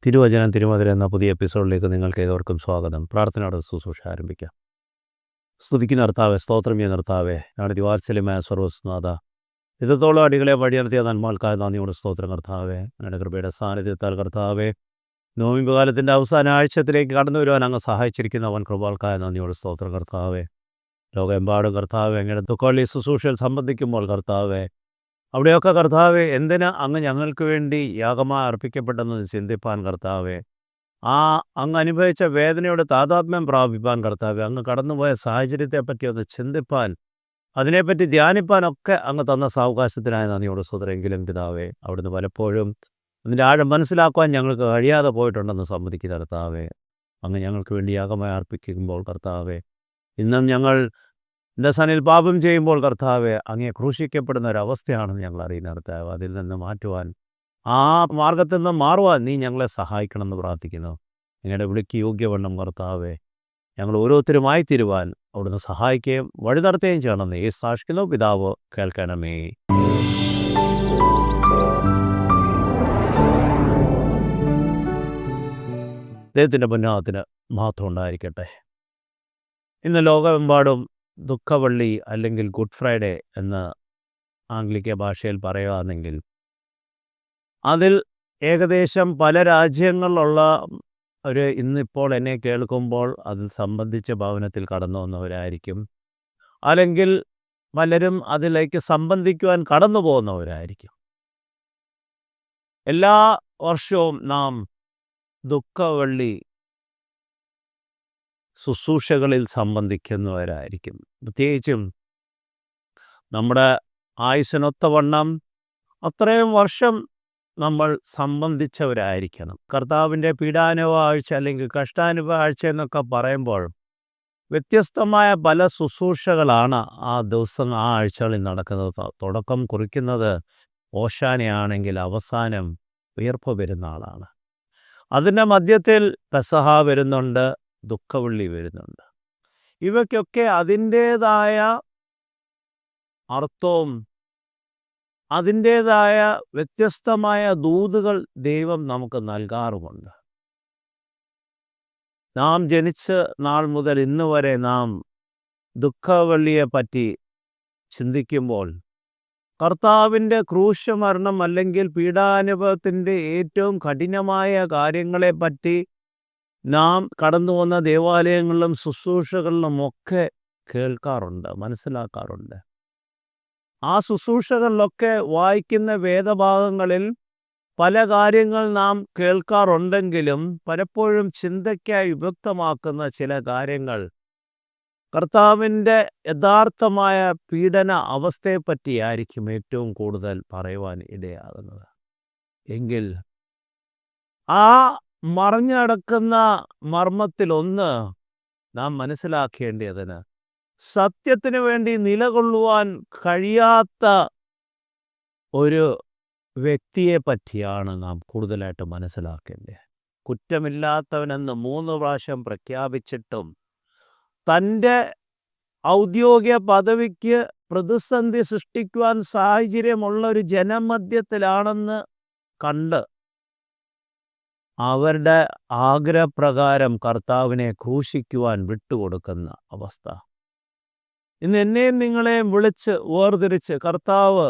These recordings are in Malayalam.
തിരുവചനം തിരുമധുര എന്ന പുതിയ എപ്പിസോഡിലേക്ക് നിങ്ങൾക്ക് ഏവർക്കും സ്വാഗതം. പ്രാർത്ഥനയോടെ ശുശ്രൂഷ ആരംഭിക്കാം. സ്തുതിക്കുന്ന കർത്താവേ, സ്തോത്രം ചെയ്യുന്ന കർത്താവേ, ഞങ്ങളുടെ ദിവാത്സല്യമായ സർവസ്നാഥ, ഇതത്തോളം അടികളെ വഴിയർത്തിയ നന്മകൾക്കായ നന്ദിയോട് സ്തോത്രം കർത്താവേ. ഞങ്ങളുടെ കൃപയുടെ സാന്നിധ്യത്താൽ കർത്താവേ, നോയമ്പ് കാലത്തിൻ്റെ അവസാന ആഴ്ചത്തിലേക്ക് കടന്നു വരുവാൻ അങ്ങ് സഹായിച്ചിരിക്കുന്ന അവൻ കൃപകൾക്കായ നന്ദിയോട് സ്തോത്രം കർത്താവേ. ലോകമെമ്പാടും കർത്താവേ, അങ്ങയുടെ ദുഃഖവള്ളി ശുശ്രൂഷയിൽ സംബന്ധിക്കുമ്പോൾ കർത്താവേ, അവിടെയൊക്കെ കർത്താവെ എന്തിന് അങ്ങ് ഞങ്ങൾക്ക് വേണ്ടി യാഗമായി അർപ്പിക്കപ്പെട്ടെന്ന് ചിന്തിപ്പാൻ കർത്താവെ, ആ അങ്ങ് അനുഭവിച്ച വേദനയുടെ താതാത്മ്യം പ്രാപിപ്പാൻ കർത്താവെ, അങ്ങ് കടന്നുപോയ സാഹചര്യത്തെപ്പറ്റി ഒന്ന് ചിന്തിപ്പാൻ, അതിനെപ്പറ്റി ധ്യാനിപ്പാനൊക്കെ അങ്ങ് തന്ന സാവകാശത്തിനായ നന്ദിയോട് സ്തോത്രമെങ്കിലും പിതാവേ, അവിടുന്ന് പലപ്പോഴും അതിൻ്റെ ആഴം മനസ്സിലാക്കുവാൻ ഞങ്ങൾക്ക് കഴിയാതെ പോയിട്ടുണ്ടെന്ന് സമ്മതിക്കുന്ന കർത്താവെ, അങ്ങ് ഞങ്ങൾക്ക് വേണ്ടി യാഗമായി അർപ്പിക്കുമ്പോൾ കർത്താവെ, ഇന്നും ഞങ്ങൾ ദസനിൽ പാപം ചെയ്യുമ്പോൾ കർത്താവെ, അങ്ങേ ക്രൂശിക്കപ്പെടുന്ന ഒരവസ്ഥയാണെന്ന് ഞങ്ങൾ അറിയുന്ന കർത്താവ്, അതിൽ നിന്ന് മാറ്റുവാൻ, ആ മാർഗത്തിൽ നിന്ന് മാറുവാൻ നീ ഞങ്ങളെ സഹായിക്കണമെന്ന് പ്രാർത്ഥിക്കുന്നു. നിങ്ങളുടെ വിളിക്ക് യോഗ്യവണ്ണം കർത്താവെ, ഞങ്ങൾ ഓരോരുത്തരുമായി തീരുവാൻ അവിടുന്ന് സഹായിക്കുകയും വഴി നടത്തുകയും ചെയ്യണമെന്ന് ഈ സാക്ഷിക്കുന്നു. പിതാവ് കേൾക്കണമേ. ദൈവത്തിൻ്റെ പുണ്യത്തിന് മഹത്വം ഉണ്ടായിരിക്കട്ടെ. ഇന്ന് ലോകമെമ്പാടും ദുഃഖവള്ളി അല്ലെങ്കിൽ ഗുഡ് ഫ്രൈഡേ എന്ന് ആംഗ്ലിക ഭാഷയിൽ പറയുകയാണെങ്കിൽ അതിൽ ഏകദേശം പല രാജ്യങ്ങളിലുള്ള ഇന്നിപ്പോൾ എന്നെ കേൾക്കുമ്പോൾ അതിൽ സംബന്ധിച്ച ഭവനത്തിൽ കടന്നു വന്നവരായിരിക്കും, അല്ലെങ്കിൽ പലരും അതിലേക്ക് സംബന്ധിക്കുവാൻ കടന്നു പോകുന്നവരായിരിക്കും. എല്ലാ വർഷവും നാം ദുഃഖവള്ളി ശുശ്രൂഷകളിൽ സംബന്ധിക്കുന്നവരായിരിക്കും. പ്രത്യേകിച്ചും നമ്മുടെ ആയുസ്സിനൊത്തവണ്ണം അത്രയും വർഷം നമ്മൾ സംബന്ധിച്ചവരായിരിക്കണം. കർത്താവിൻ്റെ പീഡാനുഭവ ആഴ്ച അല്ലെങ്കിൽ കഷ്ടാനുഭവ ആഴ്ച എന്നൊക്കെ പറയുമ്പോൾ വ്യത്യസ്തമായ പല ശുശ്രൂഷകളാണ് ആ ദിവസം ആ ആഴ്ചകളിൽ നടക്കുന്നത്. തുടക്കം കുറിക്കുന്നത് ഓശാനയാണെങ്കിൽ അവസാനം ഉയർപ്പ് പെരുന്നാളാണ്. അതിൻ്റെ മധ്യത്തിൽ പെസഹ വരുന്നുണ്ട്, ദുഃഖവള്ളി വരുന്നുണ്ട്. ഇവയ്ക്കൊക്കെ അതിൻ്റേതായ അർത്ഥവും അതിൻ്റേതായ വ്യത്യസ്തമായ ദൂതുകൾ ദൈവം നമുക്ക് നൽകാറുമുണ്ട്. നാം ജനിച്ച നാൾ മുതൽ ഇന്ന് വരെ നാം ദുഃഖവള്ളിയെ പറ്റി ചിന്തിക്കുമ്പോൾ കർത്താവിൻ്റെ ക്രൂശമരണം അല്ലെങ്കിൽ പീഡാനുഭവത്തിൻ്റെ ഏറ്റവും കഠിനമായ കാര്യങ്ങളെപ്പറ്റി നാം കടന്നു വന്ന ദേവാലയങ്ങളിലും ശുശ്രൂഷകളിലുമൊക്കെ കേൾക്കാറുണ്ട്, മനസ്സിലാക്കാറുണ്ട്. ആ ശുശ്രൂഷകളിലൊക്കെ വായിക്കുന്ന വേദഭാഗങ്ങളിൽ പല കാര്യങ്ങൾ നാം കേൾക്കാറുണ്ടെങ്കിലും പലപ്പോഴും ചിന്തയ്ക്കായി വിഭക്തമാക്കുന്ന ചില കാര്യങ്ങൾ കർത്താവിൻ്റെ യഥാർത്ഥമായ പീഡന അവസ്ഥയെപ്പറ്റിയായിരിക്കും ഏറ്റവും കൂടുതൽ പറയുവാൻ ഇടയാകുന്നത്. എങ്കിൽ ആ മറഞ്ഞടക്കുന്ന മർമ്മത്തിലൊന്ന് നാം മനസ്സിലാക്കേണ്ടതിന്, സത്യത്തിന് വേണ്ടി നിലകൊള്ളുവാൻ കഴിയാത്ത ഒരു വ്യക്തിയെ പറ്റിയാണ് നാം കൂടുതലായിട്ട് മനസ്സിലാക്കേണ്ടത്. കുറ്റമില്ലാത്തവനെന്ന് 3 പ്രാവശ്യം പ്രഖ്യാപിച്ചിട്ടും തൻ്റെ ഔദ്യോഗിക പദവിക്ക് പ്രതിസന്ധി സൃഷ്ടിക്കുവാൻ സാഹചര്യമുള്ള ഒരു ജനമധ്യത്തിലാണെന്ന് കണ്ട് അവരുടെ ആഗ്രഹപ്രകാരം കർത്താവിനെ ക്രൂശിക്കുവാൻ വിട്ടുകൊടുക്കുന്ന അവസ്ഥ. ഇന്ന് എന്നെയും നിങ്ങളെയും വിളിച്ച് വേർതിരിച്ച് കർത്താവ്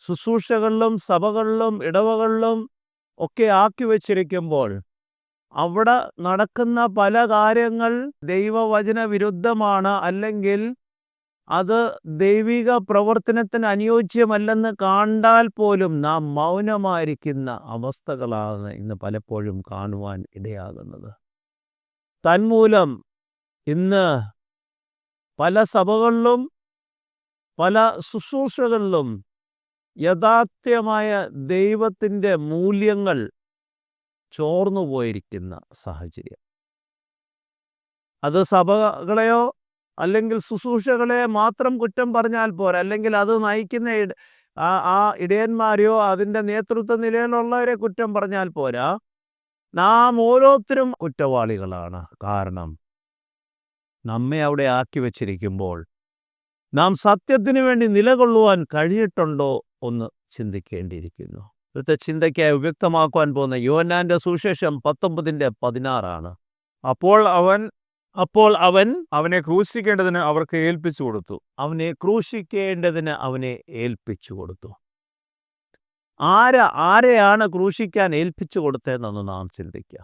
ശുശ്രൂഷകളിലും സഭകളിലും ഇടവകളിലും ഒക്കെ ആക്കി വച്ചിരിക്കുമ്പോൾ അവിടെ നടക്കുന്ന പല കാര്യങ്ങൾ ദൈവവചന വിരുദ്ധമാണ്, അല്ലെങ്കിൽ അത് ദൈവിക പ്രവർത്തനത്തിന് അനുയോജ്യമല്ലെന്ന് കണ്ടാൽ പോലും നാം മൗനമായിരിക്കുന്ന അവസ്ഥകളാണ് ഇന്ന് പലപ്പോഴും കാണുവാൻ ഇടയാകുന്നത്. തന്മൂലം ഇന്ന് പല സഭകളിലും പല ശുശ്രൂഷകളിലും യഥാർത്ഥമായ ദൈവത്തിൻ്റെ മൂല്യങ്ങൾ ചോർന്നു പോയിരിക്കുന്ന സാഹചര്യം. അത് സഭകളെയോ അല്ലെങ്കിൽ ശുശ്രൂഷകളെ മാത്രം കുറ്റം പറഞ്ഞാൽ പോരാ, അല്ലെങ്കിൽ അത് നയിക്കുന്ന ആ ഇടയന്മാരെയോ അതിൻ്റെ നേതൃത്വ നിലയിലുള്ളവരെ കുറ്റം പറഞ്ഞാൽ പോരാ. നാം ഓരോരുത്തരും കുറ്റവാളികളാണ്. കാരണം നമ്മെ അവിടെ ആക്കി വച്ചിരിക്കുമ്പോൾ നാം സത്യത്തിന് വേണ്ടി നിലകൊള്ളുവാൻ കഴിഞ്ഞിട്ടുണ്ടോ ഒന്ന് ചിന്തിക്കേണ്ടിയിരിക്കുന്നു. ഇവിടുത്തെ ചിന്തയ്ക്കായി വ്യക്തമാക്കുവാൻ പോകുന്ന യോഹന്നാന്റെ സുവിശേഷം 19:16 അപ്പോൾ അവൻ അപ്പോൾ അവൻ അവനെ ക്രൂശിക്കേണ്ടതിന് അവർക്ക് ഏൽപ്പിച്ചു കൊടുത്തു. അവനെ ക്രൂശിക്കേണ്ടതിന് അവനെ ഏൽപ്പിച്ചു കൊടുത്തു. ആരെയാണ് ക്രൂശിക്കാൻ ഏൽപ്പിച്ചു കൊടുത്തതെന്നൊന്ന് നാം ചിന്തിക്കുക.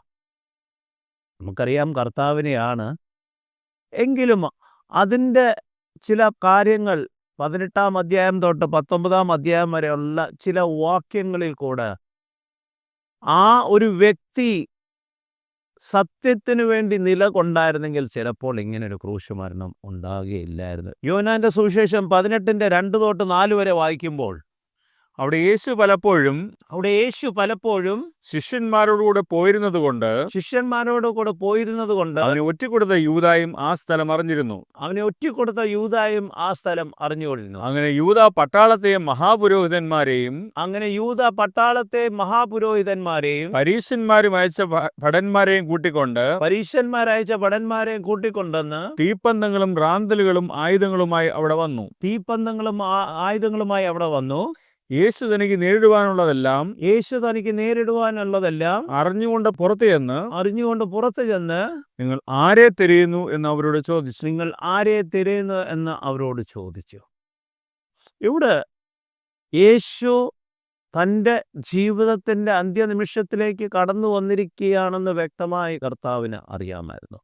നമുക്കറിയാം കർത്താവിനെയാണ്. എങ്കിലും അതിൻ്റെ ചില കാര്യങ്ങൾ 18-ാം അധ്യായം തൊട്ട് 19-ാം അധ്യായം വരെയുള്ള ചില വാക്യങ്ങളിൽ കൂടെ ആ ഒരു വ്യക്തി സത്യത്തിനു വേണ്ടി നിലകൊണ്ടായിരുന്നെങ്കിൽ ചിലപ്പോൾ ഇങ്ങനൊരു ക്രൂശ് മരണം ഉണ്ടാകുകയില്ലായിരുന്നു. യോഹന്നാന്റെ സുവിശേഷം 18:2-4 വരെ വായിക്കുമ്പോൾ അവിടെ യേശു പലപ്പോഴും ശിഷ്യന്മാരോടുകൂടെ പോയിരുന്നത് കൊണ്ട് അവനെ ഒറ്റിക്കൊടുത്ത യൂദായും ആ സ്ഥലം അറിഞ്ഞിരുന്നു. അങ്ങനെ യൂദ പട്ടാളത്തെയും മഹാപുരോഹിതന്മാരെയും പരീശന്മാരും അയച്ച ഭടന്മാരെയും കൂട്ടിക്കൊണ്ടെന്ന് തീപ്പന്തങ്ങളും റാന്തലുകളും ആയുധങ്ങളുമായി അവിടെ വന്നു. യേശു തനിക്ക് നേരിടുവാനുള്ളതെല്ലാം അറിഞ്ഞുകൊണ്ട് പുറത്തു ചെന്ന് നിങ്ങൾ ആരെ തിരയുന്നു എന്ന് അവരോട് ചോദിച്ചു. ഇവിടെ യേശു തൻ്റെ ജീവിതത്തിൻ്റെ അന്ത്യനിമിഷത്തിലേക്ക് കടന്നു വന്നിരിക്കുകയാണെന്ന് വ്യക്തമായി കർത്താവിന് അറിയാമായിരുന്നു.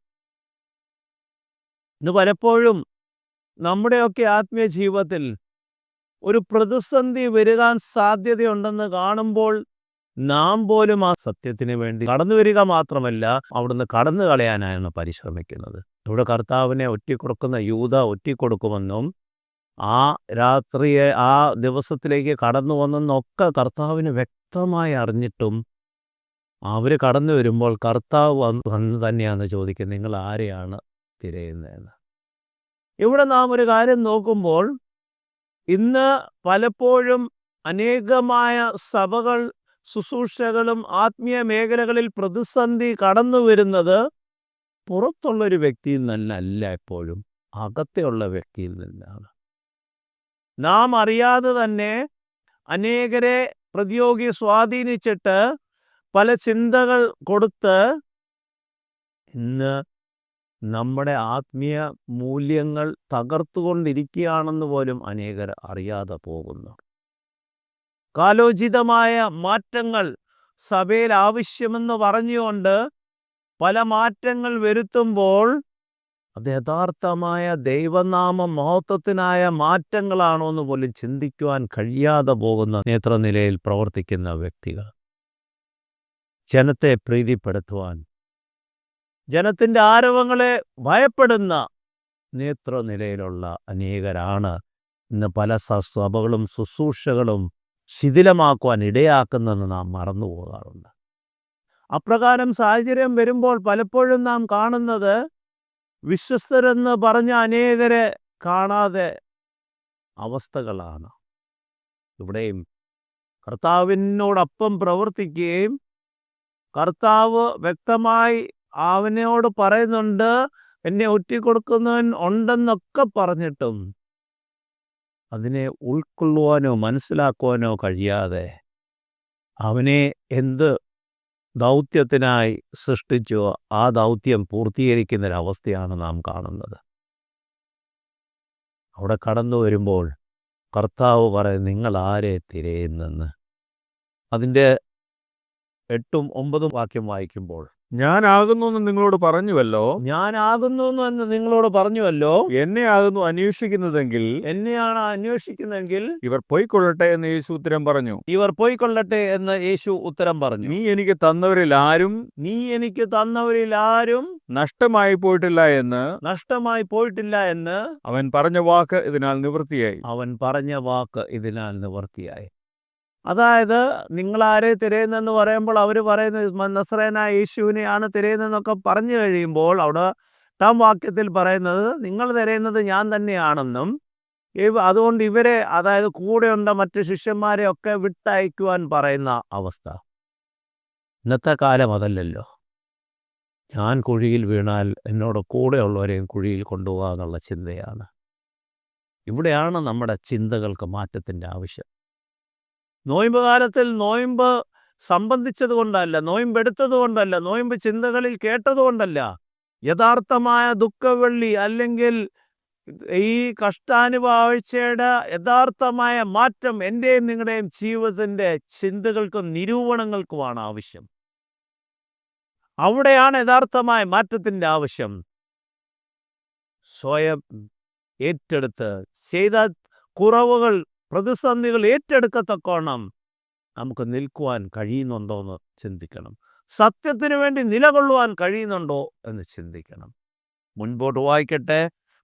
ഇന്ന് പലപ്പോഴും നമ്മുടെയൊക്കെ ആത്മീയ ജീവിതത്തിൽ ഒരു പ്രതിസന്ധി വരുവാൻ സാധ്യതയുണ്ടെന്ന് കാണുമ്പോൾ നാം പോലും ആ സത്യത്തിന് വേണ്ടി കടന്നു വരിക മാത്രമല്ല, അവിടുന്ന് കടന്നു കളയാനാണ് പരിശ്രമിക്കുന്നത്. ഇവിടെ കർത്താവിനെ ഒറ്റിക്കൊടുക്കുന്ന യൂദ ഒറ്റിക്കൊടുക്കുമെന്നും ആ ദിവസത്തിലേക്ക് കടന്നു വന്നെന്നൊക്കെ കർത്താവിന് വ്യക്തമായി അറിഞ്ഞിട്ടും അവർ കടന്നു വരുമ്പോൾ കർത്താവ് വന്ന് തന്നെയാണ് ചോദിക്കുന്നത്, നിങ്ങൾ ആരെയാണ് തിരയുന്നതെന്ന്. ഇവിടെ നാം ഒരു കാര്യം നോക്കുമ്പോൾ ഇന്ന് പലപ്പോഴും അനേകമായ സഭകൾ, ശുശ്രൂഷകളും ആത്മീയ മേഖലകളിൽ പ്രതിസന്ധി കടന്നു വരുന്നത് പുറത്തുള്ളൊരു വ്യക്തിയിൽ നിന്നല്ല, എപ്പോഴും അകത്തെയുള്ള വ്യക്തിയിൽ നിന്നാണ്. നാം അറിയാതെ തന്നെ അനേകരെ പ്രതിയോഗി സ്വാധീനിച്ചിട്ട് പല ചിന്തകൾ കൊടുത്ത് ഇന്ന് നമ്മുടെ ആത്മീയ മൂല്യങ്ങൾ തകർത്തുകൊണ്ടിരിക്കുകയാണെന്ന് പോലും അനേകർ അറിയാതെ പോകുന്നു. കാലോചിതമായ മാറ്റങ്ങൾ സഭയിൽ ആവശ്യമെന്ന് പറഞ്ഞുകൊണ്ട് പല മാറ്റങ്ങൾ വരുത്തുമ്പോൾ അത് യഥാർത്ഥമായ ദൈവനാമ മഹത്വത്തിനായ മാറ്റങ്ങളാണോ എന്ന് പോലും ചിന്തിക്കുവാൻ കഴിയാതെ പോകുന്ന നേതൃനിലയിൽ പ്രവർത്തിക്കുന്ന വ്യക്തികൾ, ജനത്തെ പ്രീതിപ്പെടുത്തുവാൻ, ജനത്തിൻ്റെ ആരവങ്ങളെ ഭയപ്പെടുന്ന നേതൃനിലയിലുള്ള അനേകരാണ് ഇന്ന് പല സഭകളും ശുശ്രൂഷകളും ശിഥിലമാക്കുവാൻ ഇടയാക്കുന്നതെന്ന് നാം മറന്നു പോകാറുണ്ട്. അപ്രകാരം സാഹചര്യം വരുമ്പോൾ പലപ്പോഴും നാം കാണുന്നത് വിശ്വസ്തരെന്ന് പറഞ്ഞ അനേകരെ കാണാതെ അവസ്ഥകളാണ്. ഇവിടെയും കർത്താവിനോടൊപ്പം പ്രവർത്തിക്കുകയും കർത്താവ് വ്യക്തമായി അവനോട് പറയുന്നുണ്ട്, എന്നെ ഒറ്റിക്കൊടുക്കുന്നവൻ ഉണ്ടെന്നൊക്കെ പറഞ്ഞിട്ടും അതിനെ ഉൾക്കൊള്ളുവാനോ മനസ്സിലാക്കുവാനോ കഴിയാതെ അവനെ എന്ത് ദൗത്യത്തിനായി സൃഷ്ടിച്ചോ ആ ദൗത്യം പൂർത്തീകരിക്കുന്നൊരവസ്ഥയാണ് നാം കാണുന്നത്. അവിടെ കടന്നു വരുമ്പോൾ കർത്താവ് പറയും, നിങ്ങൾ ആരെ തിരയുന്നെന്ന്. അതിൻ്റെ 8ഉം 9ഉം വാക്യം വായിക്കുമ്പോൾ, ഞാനാകുന്നു എന്ന് നിങ്ങളോട് പറഞ്ഞുവല്ലോ, എന്നെയാകുന്നു അന്വേഷിക്കുന്നതെങ്കിൽ ഇവർ പോയിക്കൊള്ളട്ടെ എന്ന് യേശു ഉത്തരം പറഞ്ഞു. നീ എനിക്ക് തന്നവരിൽ ആരും നഷ്ടമായി പോയിട്ടില്ല എന്ന് അവൻ പറഞ്ഞ വാക്ക് ഇതിനാൽ നിവൃത്തിയായി. അതായത് നിങ്ങളാരെ തിരയുന്നെന്ന് പറയുമ്പോൾ അവർ പറയുന്നത് നസറേയനായ യേശുവിനെയാണ് തിരയുന്നതെന്നൊക്കെ പറഞ്ഞു കഴിയുമ്പോൾ അവിടെ 8-ാം വാക്യത്തിൽ പറയുന്നത് നിങ്ങൾ തിരയുന്നത് ഞാൻ തന്നെയാണെന്നും അതുകൊണ്ട് ഇവരെ, അതായത് കൂടെയുള്ള മറ്റ് ശിഷ്യന്മാരെ ഒക്കെ വിട്ടയക്കുവാൻ പറയുന്ന അവസ്ഥ. ഇന്നത്തെ കാലം അതല്ലല്ലോ. ഞാൻ കുഴിയിൽ വീണാൽ എന്നോട് കൂടെയുള്ളവരെയും കുഴിയിൽ കൊണ്ടുപോകുക എന്നുള്ള ചിന്തയാണ്. ഇവിടെയാണ് നമ്മുടെ ചിന്തകൾക്ക് മാറ്റത്തിൻ്റെ ആവശ്യം. നോയമ്പ് കാലത്തിൽ നോയമ്പ് സംബന്ധിച്ചത് കൊണ്ടല്ല, നോയമ്പെടുത്തത് കൊണ്ടല്ല, നോയമ്പ് ചിന്തകളിൽ കേട്ടതുകൊണ്ടല്ല. യഥാർത്ഥമായ ദുഃഖവെള്ളി അല്ലെങ്കിൽ ഈ കഷ്ടാനുഭവാഴ്ചയുടെ യഥാർത്ഥമായ മാറ്റം എൻ്റെയും നിങ്ങളുടെയും ജീവിതത്തിൻ്റെ ചിന്തകൾക്കും നിരൂപണങ്ങൾക്കുമാണ് ആവശ്യം. അവിടെയാണ് യഥാർത്ഥമായ മാറ്റത്തിൻ്റെ ആവശ്യം. സ്വയം ഏറ്റെടുത്ത് ചെയ്ത കുറവുകൾ, പ്രതിസന്ധികൾ ഏറ്റെടുക്കത്തക്കോണം നമുക്ക് നിൽക്കുവാൻ കഴിയുന്നുണ്ടോ എന്ന് ചിന്തിക്കണം. സത്യത്തിന് വേണ്ടി നിലകൊള്ളുവാൻ കഴിയുന്നുണ്ടോ എന്ന് ചിന്തിക്കണം. മുൻപോട്ട് വായിക്കട്ടെ.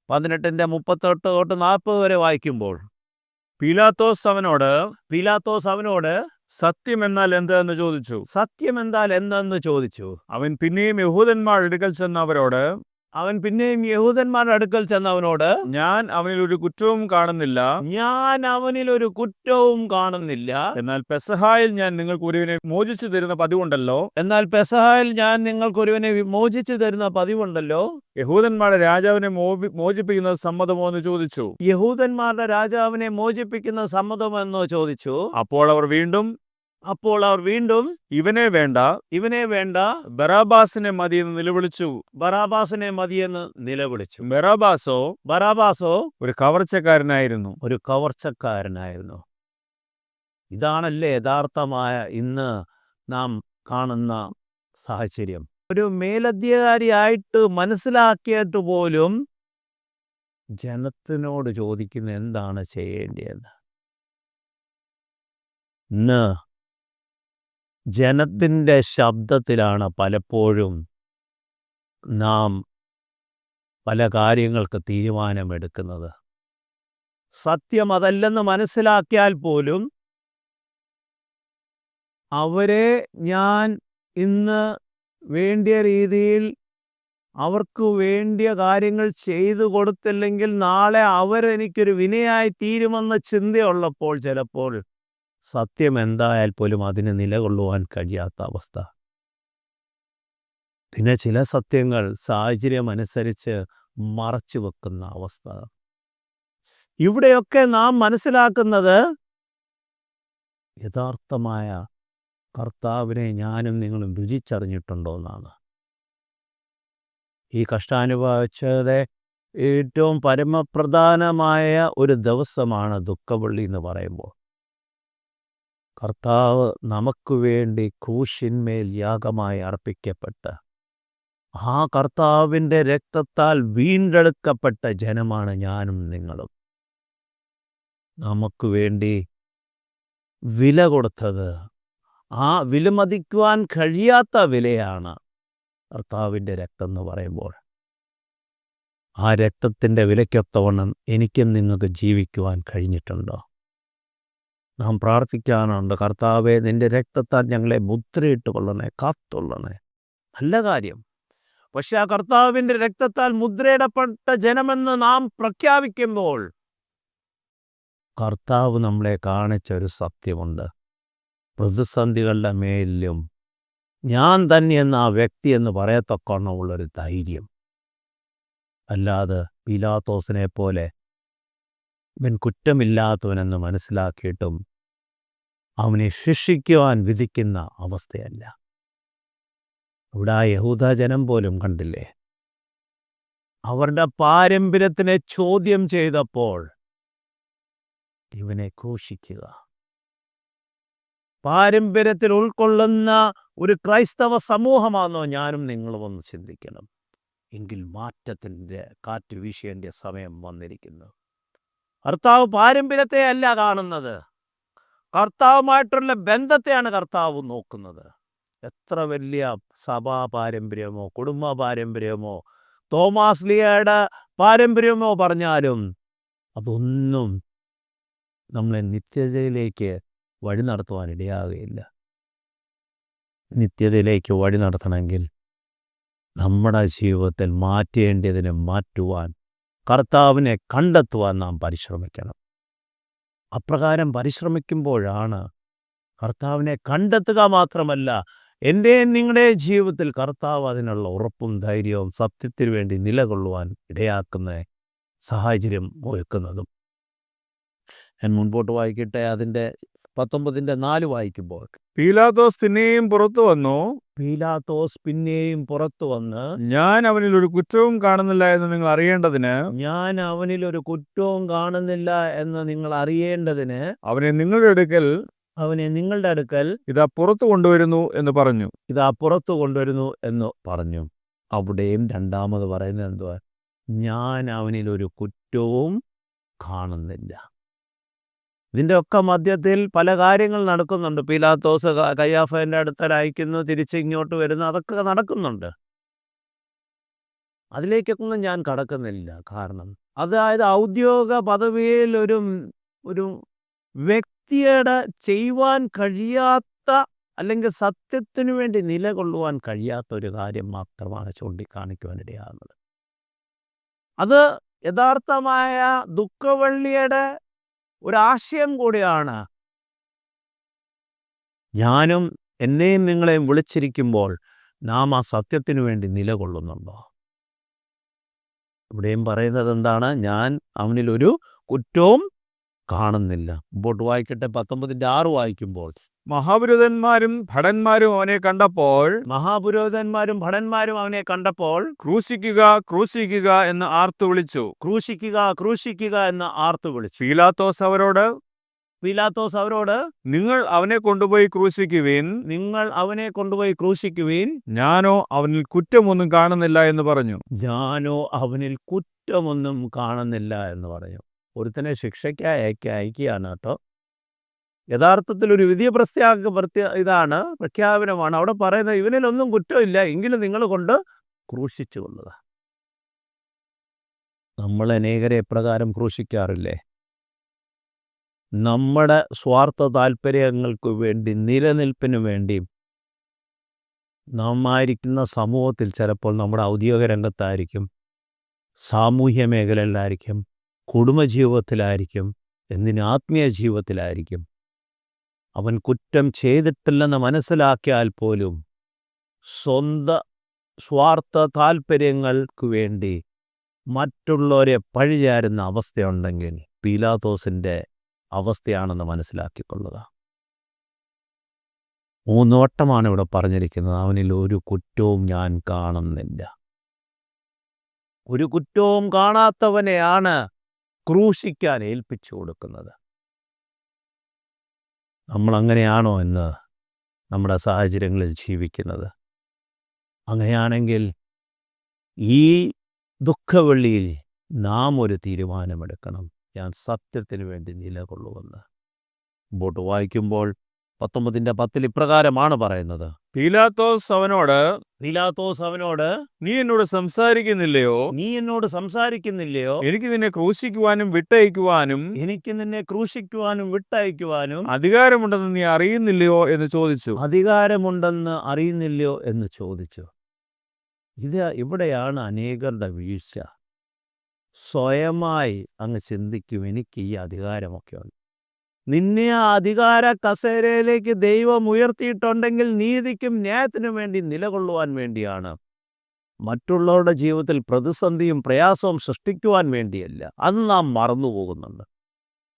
18:38 തൊട്ട് 40 വരെ വായിക്കുമ്പോൾ പീലാത്തോസ് അവനോട് സത്യം എന്നാൽ എന്തെന്ന് ചോദിച്ചു. സത്യം എന്നാൽ എന്തെന്ന് ചോദിച്ചു. അവൻ പിന്നെയും യഹൂദന്മാരുടെ അടുക്കൽ ചെന്നവരോട് ഞാൻ അവനിൽ ഒരു കുറ്റവും കാണുന്നില്ല. എന്നാൽ പെസഹായിൽ ഞാൻ നിങ്ങൾക്ക് ഒരുവനെ മോചിച്ചു തരുന്ന പതിവുണ്ടല്ലോ. യഹൂദന്മാരുടെ രാജാവിനെ മോചിപ്പിക്കുന്നത് സമ്മതമോ എന്ന് ചോദിച്ചു. യഹൂദന്മാരുടെ രാജാവിനെ മോചിപ്പിക്കുന്ന സമ്മതമെന്നോ ചോദിച്ചു. അപ്പോൾ അവർ വീണ്ടും ഇവനെ വേണ്ട, ബറാബാസിനെ മതിയെന്ന് നിലവിളിച്ചു. ബറാബാസോ ഒരു കവർച്ചക്കാരനായിരുന്നു. ഇതാണല്ലേ യഥാർത്ഥമായ ഇന്ന് നാം കാണുന്ന സാഹചര്യം. ഒരു മേലധികാരിയായിട്ട് മനസ്സിലാക്കിയിട്ട് പോലും ജനത്തിനോട് ചോദിക്കുന്ന എന്താണ് ചെയ്യേണ്ടതെന്ന്. ഇന്ന് ജനത്തിൻ്റെ ശബ്ദത്തിലാണ് പലപ്പോഴും നാം പല കാര്യങ്ങൾക്ക് തീരുമാനമെടുക്കുന്നത്. സത്യം അതല്ലെന്ന് മനസ്സിലാക്കിയാൽ പോലും അവരെ ഞാൻ ഇന്ന് വേണ്ടിയ രീതിയിൽ അവർക്ക് വേണ്ടിയ കാര്യങ്ങൾ ചെയ്തു കൊടുത്തില്ലെങ്കിൽ നാളെ അവരെനിക്കൊരു വിനയായി തീരുമെന്ന ചിന്തയുള്ളപ്പോൾ ചിലപ്പോൾ സത്യം എന്തായാൽ പോലും അതിന് നിലകൊള്ളുവാൻ കഴിയാത്ത അവസ്ഥ. പിന്നെ ചില സത്യങ്ങൾ സാഹചര്യമനുസരിച്ച് മറച്ചു വെക്കുന്ന അവസ്ഥ. ഇവിടെയൊക്കെ നാം മനസ്സിലാക്കുന്നത് യഥാർത്ഥമായ കർത്താവിനെ ഞാനും നിങ്ങളും രുചിച്ചറിഞ്ഞിട്ടുണ്ടോ എന്നാണ്. ഈ കഷ്ടാനുഭവിച്ചത് ഏറ്റവും പരമപ്രധാനമായ ഒരു ദിവസമാണ് ദുഃഖവെള്ളി എന്ന് പറയുമ്പോൾ. കർത്താവ് നമുക്ക് വേണ്ടി ക്രൂശിന്മേൽ യാഗമായി അർപ്പിക്കപ്പെട്ട് ആ കർത്താവിൻ്റെ രക്തത്താൽ വീണ്ടെടുക്കപ്പെട്ട ജനമാണ് ഞാനും നിങ്ങളും. നമുക്ക് വേണ്ടി വില കൊടുത്തത്, ആ വിലമതിക്കുവാൻ കഴിയാത്ത വിലയാണ് കർത്താവിൻ്റെ രക്തം എന്ന് പറയുമ്പോൾ. ആ രക്തത്തിൻ്റെ വിലയ്ക്കൊത്തവണ്ണം എനിക്കും നിങ്ങൾക്ക് ജീവിക്കുവാൻ കഴിഞ്ഞിട്ടുണ്ടോ? നാം പ്രാർത്ഥിക്കാനുണ്ട്, കർത്താവെ നിൻ്റെ രക്തത്താൽ ഞങ്ങളെ മുദ്രയിട്ട് കൊള്ളണേ, കാത്തുകൊള്ളണേ. നല്ല കാര്യം. പക്ഷെ ആ കർത്താവിൻ്റെ രക്തത്താൽ മുദ്രയിടപ്പെട്ട ജനമെന്ന് നാം പ്രഖ്യാപിക്കുമ്പോൾ കർത്താവ് നമ്മളെ കാണിച്ച ഒരു സത്യമുണ്ട്. പ്രതിസന്ധികളുടെ മേലിലും ഞാൻ തന്നെയെന്ന് ആ വ്യക്തി എന്ന് പറയത്തക്കവണ്ണമുള്ളൊരു ധൈര്യം. അല്ലാതെ പീലാത്തോസിനെ പോലെ ഇവൻ കുറ്റമില്ലാത്തവനെന്ന് മനസ്സിലാക്കിയിട്ടും അവനെ ശിക്ഷിക്കുവാൻ വിധിക്കുന്ന അവസ്ഥയല്ല. ഇവിടെ ആ യഹൂദജനം പോലും കണ്ടില്ലേ, അവരുടെ പാരമ്പര്യത്തിനെ ചോദ്യം ചെയ്തപ്പോൾ ഇവനെ ക്രൂശിക്കുക. പാരമ്പര്യത്തിൽ ഉൾക്കൊള്ളുന്ന ഒരു ക്രൈസ്തവ സമൂഹമാണെന്നോ ഞാനും നിങ്ങളും ഒന്ന് ചിന്തിക്കണം. എങ്കിൽ മാറ്റത്തിൻ്റെ കാറ്റ് വീശേണ്ട സമയം വന്നിരിക്കുന്നു. കർത്താവ് പാരമ്പര്യത്തെ അല്ല കാണുന്നത്, കർത്താവുമായിട്ടുള്ള ബന്ധത്തെയാണ് കർത്താവ് നോക്കുന്നത്. എത്ര വലിയ സഭാ പാരമ്പര്യമോ കുടുംബ പാരമ്പര്യമോ തോമാസ് ലീഹയുടെ പാരമ്പര്യമോ പറഞ്ഞാലും അതൊന്നും നമ്മളെ നിത്യതയിലേക്ക് വഴി നടത്തുവാൻ ഇടയാകുകയില്ല. നിത്യതയിലേക്ക് വഴി നടത്തണമെങ്കിൽ നമ്മുടെ ജീവിതത്തിൽ മാറ്റേണ്ടതിനെ മാറ്റുവാൻ, കർത്താവിനെ കണ്ടെത്തുവാൻ നാം പരിശ്രമിക്കണം. അപ്രകാരം പരിശ്രമിക്കുമ്പോഴാണ് കർത്താവിനെ കണ്ടെത്തുക മാത്രമല്ല, എൻ്റെയും നിങ്ങളുടെയും ജീവിതത്തിൽ കർത്താവ് അതിനുള്ള ഉറപ്പും ധൈര്യവും സത്യത്തിന് വേണ്ടി നിലകൊള്ളുവാൻ ഇടയാക്കുന്ന സാഹചര്യം ഒരുക്കുന്നതും. ഞാൻ മുൻപോട്ട് വായിക്കട്ടെ. അതിൻ്റെ 19:4 വായിക്കുമ്പോൾ പീലാത്തോസ് പിന്നെയും പുറത്തു വന്നു, പീലാത്തോസ് പിന്നെയും പുറത്തു വന്ന്, ഞാൻ അവനിൽ ഒരു കുറ്റവും കാണുന്നില്ല എന്ന് നിങ്ങൾ അറിയേണ്ടതിന് ഞാൻ അവനിൽ ഒരു കുറ്റവും കാണുന്നില്ല എന്ന് നിങ്ങൾ അറിയേണ്ടതിന് അവനെ നിങ്ങളുടെ അടുക്കൽ അവനെ നിങ്ങളുടെ അടുക്കൽ ഇതാ പുറത്തു കൊണ്ടുവരുന്നു എന്ന് പറഞ്ഞു. ഇതാ പുറത്തു കൊണ്ടുവരുന്നു എന്ന് പറഞ്ഞു. അവിടെയും രണ്ടാമത് പറയുന്നത് എന്തുവാ? ഞാൻ അവനിൽ ഒരു കുറ്റവും കാണുന്നില്ല. ഇതിൻ്റെ ഒക്കെ മധ്യത്തിൽ പല കാര്യങ്ങൾ നടക്കുന്നുണ്ട്. പീലാത്തോസ് കയ്യാഫയുടെ അടുത്തൽ അയക്കുന്നു, തിരിച്ച് ഇങ്ങോട്ട് വരുന്നു, അതൊക്കെ നടക്കുന്നുണ്ട്. അതിലേക്കൊന്നും ഞാൻ കടക്കുന്നില്ല. കാരണം അതായത് ഔദ്യോഗിക പദവിയിൽ ഒരു വ്യക്തിയുടെ ചെയ്യുവാൻ കഴിയാത്ത അല്ലെങ്കിൽ സത്യത്തിനു വേണ്ടി നിലകൊള്ളുവാൻ കഴിയാത്ത ഒരു കാര്യം മാത്രമാണ് ചൂണ്ടിക്കാണിക്കുവാനിടയാകുന്നത്. അത് യഥാർത്ഥമായ ദുഃഖവെള്ളിയുടെ ഒരാശയം കൂടിയാണ്. ഞാനും എന്നെയും നിങ്ങളെയും വിളിച്ചിരിക്കുമ്പോൾ നാം ആ സത്യത്തിനു വേണ്ടി നിലകൊള്ളുന്നുണ്ടോ? ഇവിടെയും പറയുന്നത് എന്താണ്? ഞാൻ അവനിലൊരു കുറ്റവും കാണുന്നില്ല. മുമ്പോട്ട് വായിക്കട്ടെ. 19:6 വായിക്കുമ്പോൾ, മഹാപുരോഹിതന്മാരും ഭടന്മാരും അവനെ കണ്ടപ്പോൾ മഹാപുരോഹിതന്മാരും ഭടന്മാരും അവനെ കണ്ടപ്പോൾ ക്രൂശിക്കുക, ക്രൂശിക്കുക എന്ന് ആർത്തു വിളിച്ചു. ക്രൂശിക്കുക, ക്രൂശിക്കുക എന്ന് ആർത്തു വിളിച്ചു. പീലാത്തോസ് അവരോട് നിങ്ങൾ അവനെ കൊണ്ടുപോയി ക്രൂശിക്കുവിൻ, നിങ്ങൾ അവനെ കൊണ്ടുപോയി ക്രൂശിക്കുവിൻ, ഞാനോ അവനിൽ കുറ്റമൊന്നും കാണുന്നില്ല എന്ന് പറഞ്ഞു. ഞാനോ അവനിൽ കുറ്റമൊന്നും കാണുന്നില്ല എന്ന് പറഞ്ഞു. ഒരുത്തനെ ശിക്ഷയ്ക്കായി അയക്കുകയാണ് കേട്ടോ. യഥാർത്ഥത്തിൽ ഒരു വിധി ഇതാണ് പ്രഖ്യാപനമാണ്. അവിടെ പറയുന്നത് ഇവനിലൊന്നും കുറ്റമില്ല, എങ്കിലും നിങ്ങൾ കൊണ്ട് ക്രൂശിച്ചു കൊള്ളുക. നമ്മൾ അനേകരെ എപ്രകാരം ക്രൂശിക്കാറില്ലേ? നമ്മുടെ സ്വാർത്ഥ താല്പര്യങ്ങൾക്ക് വേണ്ടി, നിലനിൽപ്പിന് വേണ്ടി നാം ആയിരിക്കുന്ന സമൂഹത്തിൽ, ചിലപ്പോൾ നമ്മുടെ ഔദ്യോഗിക രംഗത്തായിരിക്കും, സാമൂഹ്യ മേഖലയിലായിരിക്കും, കുടുംബജീവിതത്തിലായിരിക്കും, എന്തിന് ആത്മീയ ജീവിതത്തിലായിരിക്കും. അവൻ കുറ്റം ചെയ്തിട്ടില്ലെന്ന് മനസ്സിലാക്കിയാൽ പോലും സ്വന്തം സ്വാർത്ഥ താല്പര്യങ്ങൾക്ക് വേണ്ടി മറ്റുള്ളവരെ പഴിചാരുന്ന അവസ്ഥയുണ്ടെങ്കിൽ പീലാത്തോസിൻ്റെ അവസ്ഥയാണെന്ന് മനസ്സിലാക്കിക്കൊള്ളുക. 3 വട്ടമാണ് ഇവിടെ പറഞ്ഞിരിക്കുന്നത്, അവനിൽ ഒരു കുറ്റവും ഞാൻ കാണുന്നില്ല. ഒരു കുറ്റവും കാണാത്തവനെയാണ് ക്രൂശിക്കാൻ ഏൽപ്പിച്ചു കൊടുക്കുന്നത്. നമ്മളങ്ങനെയാണോ എന്ന് നമ്മുടെ സാഹചര്യങ്ങളിൽ ജീവിക്കുന്നത്? അങ്ങനെയാണെങ്കിൽ ഈ ദുഃഖവെള്ളിയിൽ നാം ഒരു തീരുമാനമെടുക്കണം. ഞാൻ സത്യത്തിന് വേണ്ടി നിലകൊള്ളുമെന്ന്. മുമ്പോട്ട് വായിക്കുമ്പോൾ 19:10 ഇപ്രകാരമാണ് പറയുന്നത്. പീലാത്തോസ് അവനോട് നീ എന്നോട് സംസാരിക്കുന്നില്ലയോ? എനിക്ക് നിന്നെ ക്രൂശിക്കുവാനും വിട്ടയക്കുവാനും അധികാരമുണ്ടെന്ന് നീ അറിയുന്നില്ലയോ എന്ന് ചോദിച്ചു. ഇവിടെയാണ് അനേകരുടെ വീഴ്ച. സ്വയമായി അങ്ങ് ചിന്തിക്കും, എനിക്ക് ഈ അധികാരമൊക്കെ ഉണ്ട്. നിന്നെ ആ അധികാര കസേരയിലേക്ക് ദൈവം ഉയർത്തിയിട്ടുണ്ടെങ്കിൽ നീതിക്കും ന്യായത്തിനും വേണ്ടി നിലകൊള്ളുവാൻ വേണ്ടിയാണ്, മറ്റുള്ളവരുടെ ജീവിതത്തിൽ പ്രതിസന്ധിയും പ്രയാസവും സൃഷ്ടിക്കുവാൻ വേണ്ടിയല്ല. അത് നാം മറന്നു പോകുന്നുണ്ട്.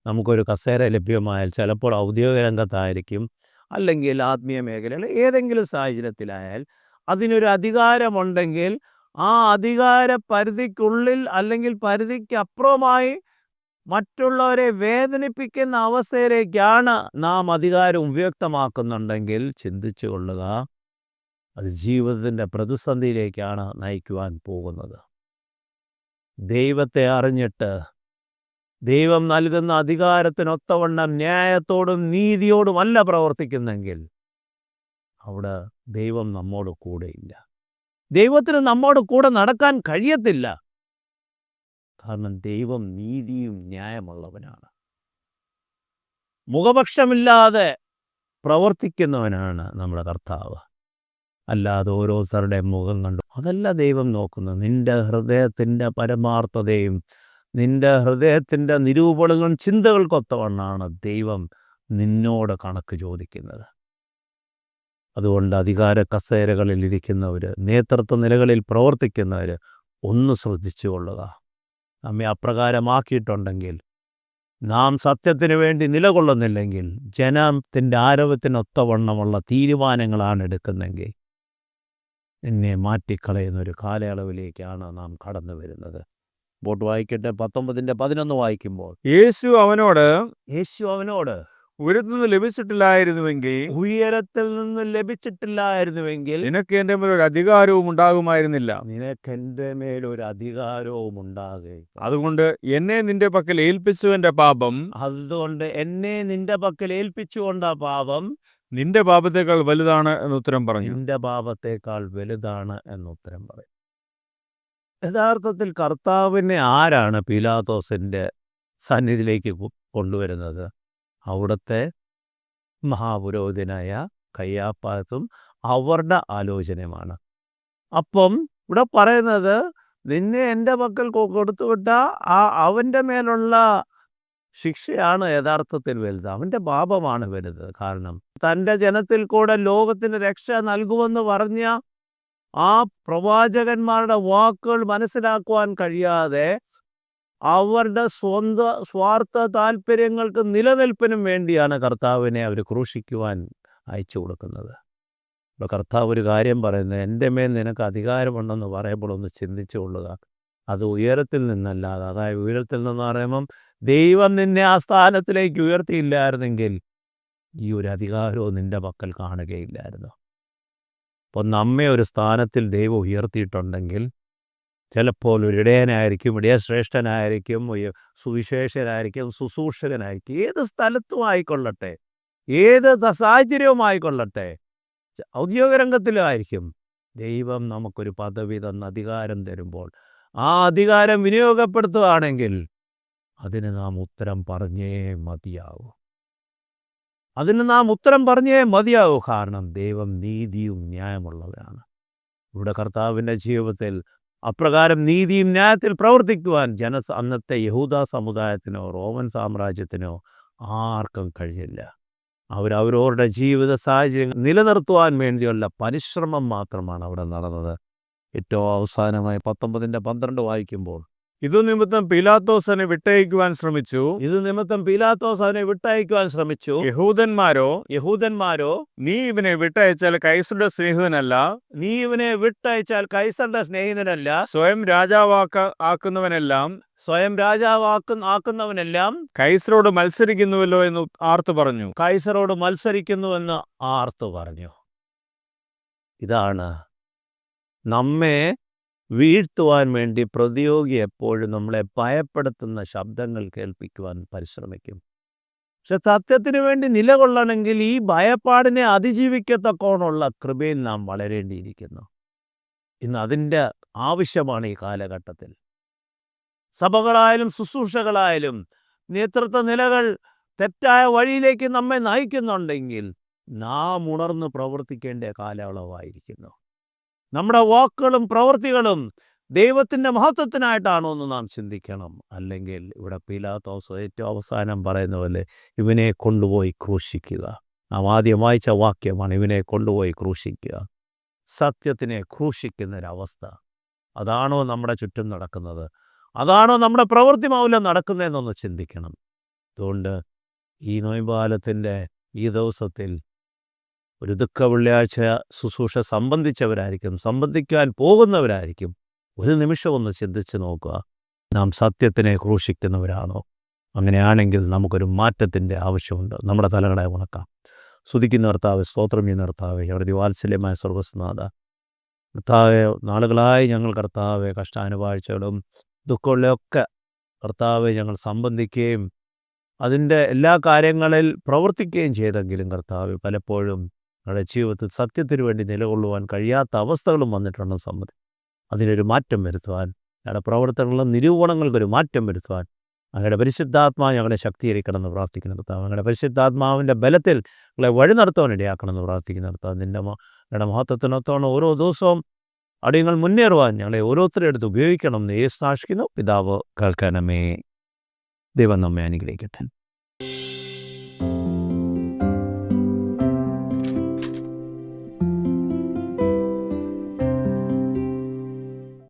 നമുക്കൊരു കസേര ലഭ്യമായാൽ ചിലപ്പോൾ ഔദ്യോഗിക രംഗത്തായിരിക്കും, അല്ലെങ്കിൽ ആത്മീയ മേഖലയിൽ ഏതെങ്കിലും സാഹചര്യത്തിലായാൽ അതിനൊരു അധികാരമുണ്ടെങ്കിൽ ആ അധികാര പരിധിക്കുള്ളിൽ അല്ലെങ്കിൽ പരിധിക്ക് അപ്പുറമായി മറ്റുള്ളവരെ വേദനിപ്പിക്കുന്ന അവസ്ഥയിലേക്കാണ് നാം അധികാരം ഉപയുക്തമാക്കുന്നുണ്ടെങ്കിൽ ചിന്തിച്ചു കൊള്ളുക, അത് ജീവിതത്തിൻ്റെ പ്രതിസന്ധിയിലേക്കാണ് നയിക്കുവാൻ പോകുന്നത്. ദൈവത്തെ അറിഞ്ഞിട്ട് ദൈവം നൽകുന്ന അധികാരത്തിനൊത്തവണ്ണം ന്യായത്തോടും നീതിയോടുമല്ല പ്രവർത്തിക്കുന്നെങ്കിൽ അവിടെ ദൈവം നമ്മോട് കൂടെയില്ല. ദൈവത്തിന് നമ്മോട് കൂടെ നടക്കാൻ കഴിയത്തില്ല. കാരണം ദൈവം നീതിയും ന്യായമുള്ളവനാണ്. മുഖപക്ഷമില്ലാതെ പ്രവർത്തിക്കുന്നവനാണ് നമ്മുടെ കർത്താവ്. അല്ലാതെ ഓരോരുത്തരുടെ മുഖം കണ്ടു അതല്ല ദൈവം നോക്കുന്നത്. നിന്റെ ഹൃദയത്തിൻ്റെ പരമാർത്ഥതയും നിന്റെ ഹൃദയത്തിൻ്റെ നിരൂപണങ്ങളും ചിന്തകൾക്കൊത്തവണ്ണാണ് ദൈവം നിന്നോട് കണക്ക് ചോദിക്കുന്നത്. അതുകൊണ്ട് അധികാര കസേരകളിൽ ഇരിക്കുന്നവർ, നേതൃത്വ നിലകളിൽ പ്രവർത്തിക്കുന്നവർ ഒന്ന് ശ്രദ്ധിച്ചു കൊള്ളുക. നമ്മെ അപ്രകാരമാക്കിയിട്ടുണ്ടെങ്കിൽ നാം സത്യത്തിന് വേണ്ടി നിലകൊള്ളുന്നില്ലെങ്കിൽ, ജനത്തിൻ്റെ ആരവത്തിനൊത്തവണ്ണമുള്ള തീരുമാനങ്ങളാണ് എടുക്കുന്നെങ്കിൽ, എന്നെ മാറ്റിക്കളയുന്നൊരു കാലയളവിലേക്കാണ് നാം കടന്നു വരുന്നത്. ബോട്ട് വായിക്കട്ടെ, 19:11 വായിക്കുമ്പോൾ, യേശു അവനോട്, ഉയരത്തിൽ നിന്ന് ലഭിച്ചിട്ടില്ലായിരുന്നുവെങ്കിൽ ഉയരത്തിൽ നിന്ന് ലഭിച്ചിട്ടില്ലായിരുന്നുവെങ്കിൽ നിനക്ക് എൻ്റെ മേൽ ഒരു അധികാരവും ഉണ്ടാകുമായിരുന്നില്ല. നിനക്കെൻ്റെ മേലൊരു അധികാരവും ഉണ്ടാകുകയില്ല. അതുകൊണ്ട് എന്നെ നിന്റെ പക്കൽ ഏൽപ്പിച്ചവന്റെ പാപം അതുകൊണ്ട് എന്നെ നിന്റെ പക്കൽ ഏൽപ്പിച്ചുകൊണ്ട പാപം നിന്റെ പാപത്തേക്കാൾ വലുതാണ് എന്ന് ഉത്തരം പറഞ്ഞു. നിന്റെ പാപത്തേക്കാൾ വലുതാണ് എന്നുത്തരം പറയും. യഥാർത്ഥത്തിൽ കർത്താവിനെ ആരാണ് പീലാത്തോസിൻ്റെ സന്നിധിയിലേക്ക് കൊണ്ടുവരുന്നത്? അവിടുത്തെ മഹാപുരോഹിതനായ കയ്യാപ്പാസും അവരുടെ ആലോചനയുമാണ്. അപ്പം ഇവിടെ പറയുന്നത്, നിന്നെ എൻ്റെ പക്കൽ കൊടുത്തുവിട്ട അവൻ്റെ മേലുള്ള ശിക്ഷയാണ് യഥാർത്ഥത്തിൽ വലുത്. അവൻ്റെ പാപമാണ് വലുത്. കാരണം തൻ്റെ ജനത്തിൽ കൂടെ ലോകത്തിന് രക്ഷ നൽകുമെന്ന് പറഞ്ഞ ആ പ്രവാചകന്മാരുടെ വാക്കുകൾ മനസ്സിലാക്കുവാൻ കഴിയാതെ അവരുടെ സ്വന്തം സ്വാർത്ഥ താല്പര്യങ്ങൾക്ക് നിലനിൽപ്പിനും വേണ്ടിയാണ് കർത്താവിനെ അവർ ക്രൂശിക്കുവാൻ അയച്ചു കൊടുക്കുന്നത്. ഇപ്പോൾ കർത്താവ് ഒരു കാര്യം പറയുന്നത്, എൻ്റെ മേൽ നിനക്ക് അധികാരമുണ്ടെന്ന് പറയുമ്പോൾ ഒന്ന് ചിന്തിച്ചു കൊള്ളുക. അത് ഉയരത്തിൽ നിന്നല്ലാതെ, അതായത് ഉയരത്തിൽ നിന്ന് പറയുമ്പം ദൈവം നിന്നെ ആ സ്ഥാനത്തിലേക്ക് ഉയർത്തിയില്ലായിരുന്നെങ്കിൽ ഈ ഒരു അധികാരവും നിൻ്റെ പക്കൽ കാണുകയില്ലായിരുന്നു. അപ്പോൾ നമ്മെ ഒരു സ്ഥാനത്തിൽ ദൈവം ഉയർത്തിയിട്ടുണ്ടെങ്കിൽ, ചിലപ്പോൾ ഒരു ഇടയനായിരിക്കും, ഇടയശ്രേഷ്ഠനായിരിക്കും, സുവിശേഷനായിരിക്കും, ശുശ്രൂഷകനായിരിക്കും, ഏത് സ്ഥലത്തും ആയിക്കൊള്ളട്ടെ, ഏത് സാഹചര്യവുമായിക്കൊള്ളട്ടെ, ഔദ്യോഗിക രംഗത്തിലായിരിക്കും, ദൈവം നമുക്കൊരു പദവി തന്ന് അധികാരം തരുമ്പോൾ ആ അധികാരം വിനിയോഗപ്പെടുത്തുകയാണെങ്കിൽ അതിന് നാം ഉത്തരം പറഞ്ഞേ മതിയാവൂ. കാരണം ദൈവം നീതിയും ന്യായമുള്ളവരാണ്. ഇവിടെ കർത്താവിൻ്റെ ജീവിതത്തിൽ അപ്രകാരം നീതിയും ന്യായത്തിൽ പ്രവർത്തിക്കുവാൻ അന്നത്തെ യഹൂദ സമുദായത്തിനോ റോമൻ സാമ്രാജ്യത്തിനോ ആർക്കും കഴിഞ്ഞില്ല. അവരവരുടെ ജീവിത സാഹചര്യങ്ങൾ നിലനിർത്തുവാൻ വേണ്ടിയുള്ള പരിശ്രമം മാത്രമാണ് അവിടെ നടന്നത്. ഏറ്റവും അവസാനമായി 19:12 വായിക്കുമ്പോൾ, ഇതു നിമിത്തം പീലാത്തോസ് അവനെ വിട്ടയക്കുവാൻ ശ്രമിച്ചു. യഹൂദന്മാരോ നീ ഇവനെ വിട്ടയച്ചാൽ കൈസറുടെ സ്നേഹിതനല്ല, സ്വയം രാജാവാക്കുന്നവനെല്ലാം കൈസറോട് മത്സരിക്കുന്നുവല്ലോ എന്ന് ആർത്തു പറഞ്ഞു. ഇതാണ് നമ്മെ വീഴ്ത്തുവാൻ വേണ്ടി പ്രതിയോഗി എപ്പോഴും നമ്മളെ ഭയപ്പെടുത്തുന്ന ശബ്ദങ്ങൾ കേൾപ്പിക്കുവാൻ പരിശ്രമിക്കും. പക്ഷെ സത്യത്തിന് വേണ്ടി നിലകൊള്ളണമെങ്കിൽ ഈ ഭയപ്പാടിനെ അതിജീവിക്കത്തക്കോണമുള്ള കൃപയിൽ നാം വളരേണ്ടിയിരിക്കുന്നു. ഇന്ന് അതിൻ്റെ ആവശ്യമാണ് ഈ കാലഘട്ടത്തിൽ. സഭകളായാലും ശുശ്രൂഷകളായാലും നേതൃത്വ നിലകൾ തെറ്റായ വഴിയിലേക്ക് നമ്മെ നയിക്കുന്നുണ്ടെങ്കിൽ നാം ഉണർന്ന് പ്രവർത്തിക്കേണ്ട കാലയളവായിരിക്കുന്നു. നമ്മുടെ വാക്കുകളും പ്രവൃത്തികളും ദൈവത്തിൻ്റെ മഹത്വത്തിനായിട്ടാണോ എന്ന് നാം ചിന്തിക്കണം. അല്ലെങ്കിൽ ഇവിടെ പീലാത്തോസ് ഏറ്റവും അവസാനം പറയുന്ന പോലെ ഇവനെ കൊണ്ടുപോയി ക്രൂശിക്കുക. നാം ആദ്യം വായിച്ച വാക്യമാണ്, ഇവനെ കൊണ്ടുപോയി ക്രൂശിക്കുക. സത്യത്തിനെ ക്രൂശിക്കുന്നൊരവസ്ഥ അതാണോ നമ്മുടെ ചുറ്റും നടക്കുന്നത്? അതാണോ നമ്മുടെ പ്രവൃത്തി മൂലം നടക്കുന്നതെന്നൊന്ന് ചിന്തിക്കണം. അതുകൊണ്ട് ഈ നോയമ്പാലത്തിൻ്റെ ഈ ദിവസത്തിൽ ഒരു ദുഃഖ വെള്ളിയാഴ്ച ശുശ്രൂഷ സംബന്ധിക്കാൻ പോകുന്നവരായിരിക്കും. ഒരു നിമിഷം ഒന്ന് ചിന്തിച്ച് നോക്കുക, നാം സത്യത്തിനെ ക്രൂശിക്കുന്നവരാണോ? അങ്ങനെയാണെങ്കിൽ നമുക്കൊരു മാറ്റത്തിൻ്റെ ആവശ്യമുണ്ട്. നമ്മുടെ തലകളെ ഉണക്കാം. സ്തുതിക്കുന്ന കർത്താവേ, സ്തോത്രം ചെയ്യുന്ന കർത്താവേ, അവിടെ വാത്സല്യമായ സ്വർഗ്ഗസ്നാഥ കർത്താവേ, നാളുകളായി ഞങ്ങൾ കർത്താവെ കഷ്ടാനുഭവിച്ചകളും ദുഃഖങ്ങളിലൊക്കെ കർത്താവെ ഞങ്ങൾ സംബന്ധിക്കുകയും അതിൻ്റെ എല്ലാ കാര്യങ്ങളിൽ പ്രവർത്തിക്കുകയും ചെയ്തെങ്കിലും കർത്താവെ പലപ്പോഴും ഞങ്ങളുടെ ജീവിതത്തിൽ സത്യത്തിന് വേണ്ടി നിലകൊള്ളുവാൻ കഴിയാത്ത അവസ്ഥകളും വന്നിട്ടുണ്ടെന്ന് സമ്മതി. അതിനൊരു മാറ്റം വരുത്തുവാൻ, ഞങ്ങളുടെ പ്രവർത്തനങ്ങളിലും നിരൂപണങ്ങൾക്കൊരു മാറ്റം വരുത്തുവാൻ അങ്ങയുടെ പരിശുദ്ധാത്മാവ് ഞങ്ങളെ ശക്തീകരിക്കണമെന്ന് പ്രാർത്ഥിക്കുന്ന കർത്താവ്, ഞങ്ങളുടെ പരിശുദ്ധാത്മാവിൻ്റെ ബലത്തിൽ ഞങ്ങളെ വഴി നടത്തുവാൻ ഇടയാക്കണമെന്ന് പ്രാർത്ഥിക്കുന്ന കർത്താവ്, ഞങ്ങളുടെ മഹത്വത്തിനൊത്തോണം ഓരോ ദിവസവും അടിയങ്ങൾ മുന്നേറുവാൻ ഞങ്ങളെ ഓരോരുത്തരുടെ അടുത്ത് ഉപയോഗിക്കണം എന്ന് യേശു സാക്ഷിക്കുന്നു. പിതാവ് കേൾക്കണമേ. ദൈവം നമ്മെ അനുഗ്രഹിക്കട്ടെ.